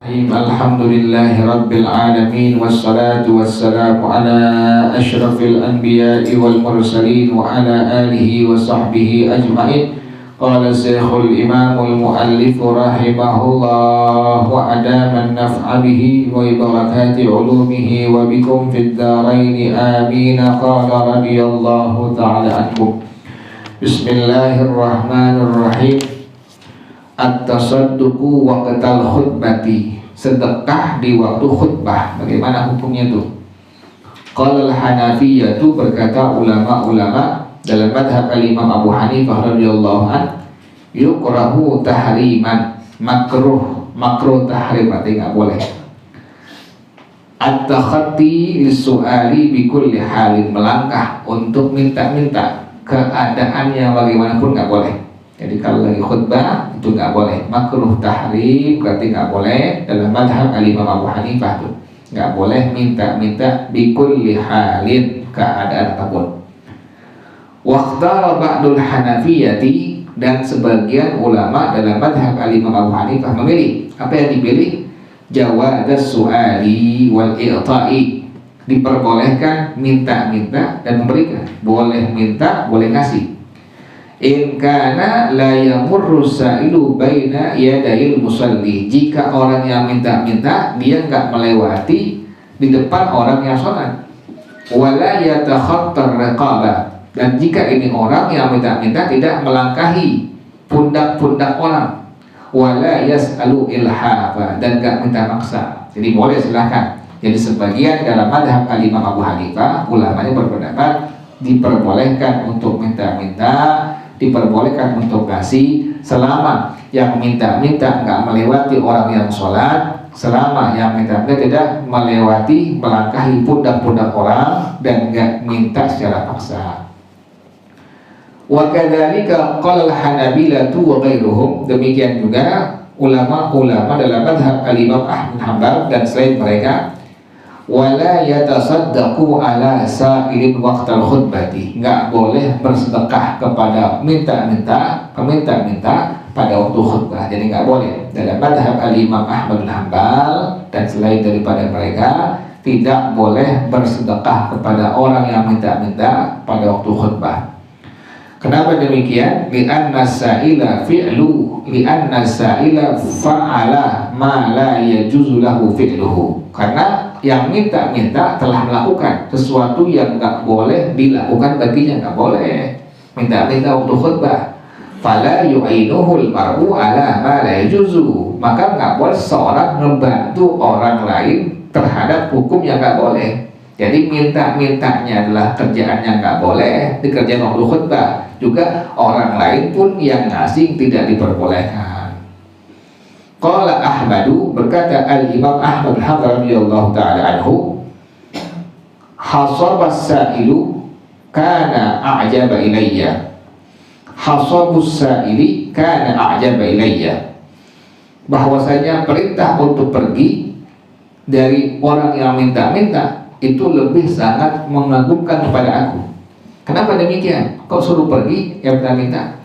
Alhamdulillahi Rabbil Alamin. Wassalatu wassalamu ala ashrafil anbiya'i wal mursalin wa ala alihi wa sahbihi ajma'in. Qala syekhul imamul muallif rahimahullah wa adaman naf'a bihi wa barakati ulumihi wa bikum fid dharaini amin. Qala radiyallahu ta'ala anhu. Bismillahirrahmanirrahim. At-tasadduqu waqtal khutbati, sedekah di waktu khutbah. Bagaimana hukumnya itu? Qala al-Hanafiyah, berkata ulama-ulama dalam madhab al-Imam Abu Hanifah radhiyallahu an, yukrahu tahriman, makruh tahrim, artinya enggak boleh. At-takhatti lis-su'ali bi kulli halin, melangkah untuk minta-minta, keadaan yang bagaimanapun enggak boleh. Jadi kalau lagi khutbah itu nggak boleh, makruh tahrim, berarti nggak boleh dalam madhab al-Imam Abu Hanifah tuh, nggak boleh minta-minta bikulli halin, keadaan apapun. Waqtara ba'dul Hanafiyati, dan sebagian ulama dalam madhab al-Imam Abu Hanifah memilih, apa yang dipilih? Jawaz su'ali wal i'ta'i, diperbolehkan minta-minta dan memberikan, boleh minta, boleh kasih. In kana la yamurru sa'ilu baina yadayil musalli, jika orang yang minta-minta dia enggak melewati di depan orang yang sholat. Wala yatakhattar riqaba, dan jika ini orang yang minta-minta tidak melangkahi pundak-pundak orang. Wala yas'alu ilhafa, dan enggak minta maksa. Jadi boleh, silakan. Jadi sebagian dalam madhab al-Imam Abu Hanifah, ulamanya berpendapat diperbolehkan untuk minta-minta, diperbolehkan untuk kasih, selama yang minta-minta nggak melewati orang yang sholat, selama yang minta-minta tidak melewati, melangkahi pundak-pundak orang, dan nggak minta secara paksa. Wa kadzalika qala al-Hanabilah wa ghairuhum, demikian juga ulama-ulama dalam madhab al-Imam Ahmad bin Hanbal dan selain mereka. Wala yatasaddaqu ala sa'ilin waqtal khutbati, enggak boleh bersedekah kepada minta-minta pada waktu khutbah. Jadi enggak boleh dalam madhab al-Imam Ahmad bin Hanbal dan selain daripada mereka, tidak boleh bersedekah kepada orang yang minta-minta pada waktu khutbah. Kenapa demikian? Li'anna sa'ila fa'ala ma la yajuzu lahu fi'luhu, karena yang minta-minta telah melakukan sesuatu yang enggak boleh dilakukan baginya, enggak boleh minta-minta waktu khutbah. Fala yu'inuhul mar'u ala ma la yajuzu, maka enggak boleh seorang membantu orang lain terhadap hukum yang enggak boleh. Jadi minta-mintanya adalah kerjaan yang enggak boleh dikerjakan waktu khutbah. Juga orang lain pun yang ngasih tidak diperbolehkan. Qala Ahmadu, berkata al-Imam Ahmad bin Hanbal radhiyallahu ta'ala anhu, hasabas sa'ilu kana a'jaba ilayya, hasabus sa'ili kana a'jaba ilayya, bahwasanya perintah untuk pergi dari orang yang minta-minta itu lebih sangat mengagumkan kepada aku. Kenapa demikian? Kau suruh pergi yang minta-minta?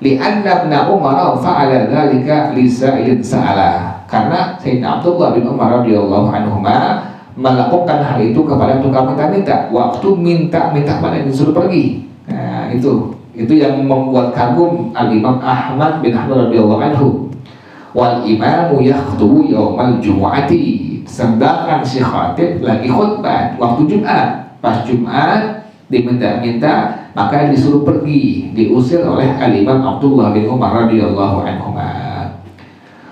Li'anna ibn Umar fa'ala dzalika li sa'ilin sa'ala, karena Sayyidina Abdullah bin Umar radhiyallahu anhuma melakukan hal itu kepada tukang minta-minta waktu minta-minta pada disuruh pergi. Nah, itu yang membuat kagum al-Imam Ahmad bin Hanbal radhiyallahu anhu. Wal imamu yakhtubu yaumal jumu'ati, sedangkan si khatib lagi khutbah waktu Jumat. Pas Jumat diminta-minta, maka disuruh pergi, diusir oleh al-Imam Abdullah bin Umar radhiyallahu anhuma.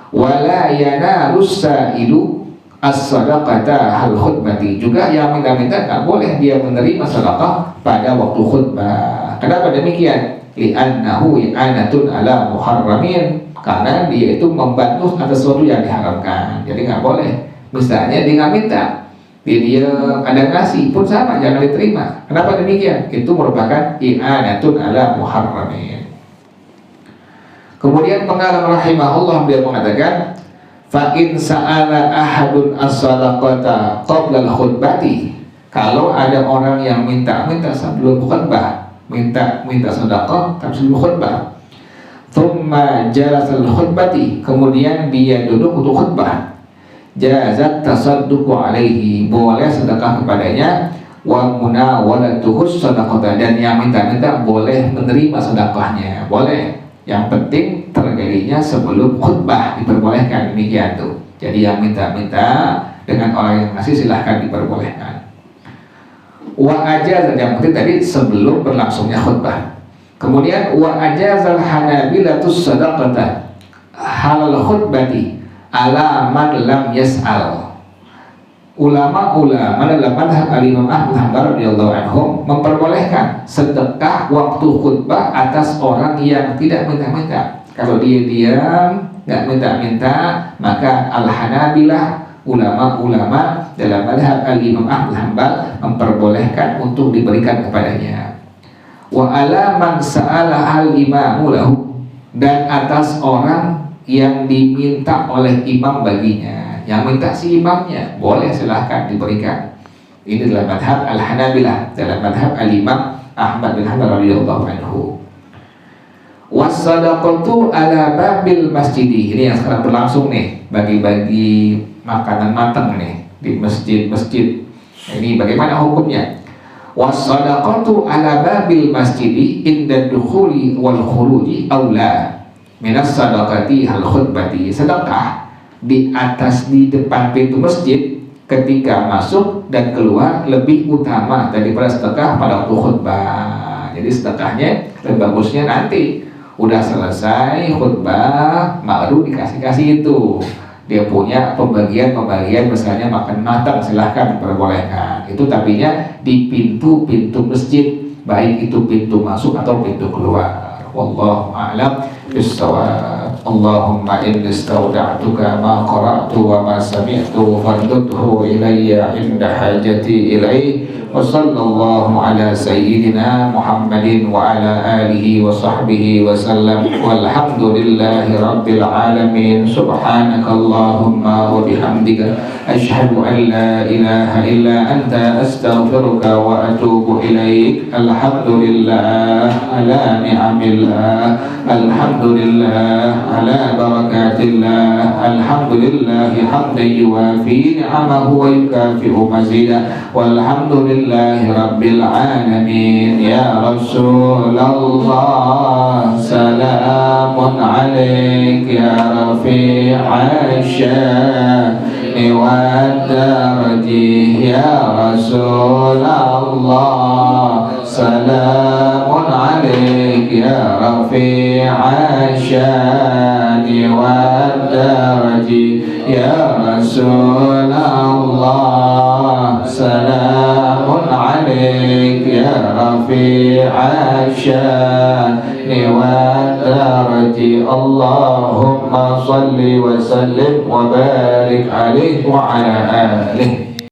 Wala yanalus sa'ilu as-sadaqata hal khutbati, juga yang minta-minta tak boleh dia menerima sedekah pada waktu khutbah. Kenapa demikian? Li'annahu i'anatun ala muharramin, karena dia itu membantu atas sesuatu yang diharamkan. Jadi nggak boleh. Misalnya dia nggak minta, dia ada ngasih pun sama, jangan diterima. Kenapa demikian? Itu merupakan i'anatun ala muharramin. Kemudian pengarang rahimahullah beliau mengatakan, fa in sa'ala ahadun as-sadaqata qabla al-khutbati, kalau ada orang yang minta sebelum khutbah, minta sedekah tapi sebelum khutbah, thumma jalasa al-khutbati, kemudian dia duduk untuk khutbah, jazat tasadduqu alaihi, boleh sedekah kepadanya, wa munawalatuhus sadaqata, dan yang minta-minta boleh menerima sedekahnya, boleh. Yang penting terjadinya sebelum khutbah, diperbolehkan. Demikian tuh. Jadi yang minta-minta dengan orang yang ngasih silahkan diperbolehkan. Wa ajaz, yang penting tadi sebelum berlangsungnya khutbah. Kemudian wa ajazal hanabilatus sadaqata halal khutbati ala man lam yas'al. Ulama-ulama dalam madhab al-Imam Ahmad Hanbal radhiyallahu anhum memperbolehkan sedekah waktu khutbah atas orang yang tidak minta-minta. Kalau dia diam, nggak minta-minta, maka al-Hanabilah, ulama-ulama dalam madhab al-Imam Ahmad Hanbal memperbolehkan untuk diberikan kepadanya. Wa ala man sa'ala al-imamu lahu, dan atas orang yang diminta oleh imam baginya. Yang minta si imamnya, boleh silahkan diberikan. Ini dalam madhab al-Hanabilah, dalam madhab al-Imam Ahmad bin Hanbal radhiyallahu anhu. Was-sadaqatu ala babil masjidi, ini yang sekarang berlangsung nih, bagi-bagi makanan matang nih di masjid-masjid. Ini bagaimana hukumnya? Was-sadaqatu ala babil masjidi inda dukhuli wal khuruji aula minas sadaqati hal khutbati. Sedekah di atas, di depan pintu masjid ketika masuk dan keluar lebih utama daripada sedekah pada waktu khutbah. Jadi sedekahnya lebih bagusnya nanti udah selesai khutbah baru dikasih itu. Dia punya pembagian misalnya makan matang, silahkan diperbolehkan. Itu tapinya di pintu-pintu masjid, baik itu pintu masuk atau pintu keluar. Wallahu a'lam bissawab. Allahumma inni istawda'tuka ma qara'tu wa ma sami'tu fardudhu ilayya inda hajati ilaihi. Wa sallallahu ala sayyidina Muhammadin wa ala alihi wa sahbihi wa sallam. Walhamdulillahi rabbil alamin. Subhanakallahumma wa bihamdika ashhadu an la ilaha illa anta astaghfiruka wa atubu ilaik. Alhamdulillah ala ni'amillah, alhamdulillah ala barakatillah, alhamdulillah hamdan yuwafi ni'amahu wa yukafi'u mazidah. Walhamdulillahi rabbil alamin. Ya Rasulullah, salamun alaik ya rafi'a sya'ni wa daraji. Ya Rasulullah, salamun alaik ya rafi'a sya'ni wa daraji. Ya Rasulullah, salamun alaik ya rafi'a sya'ni wa daraji. Allahumma salli wa sallim wa barik alaihi wa ala alihi.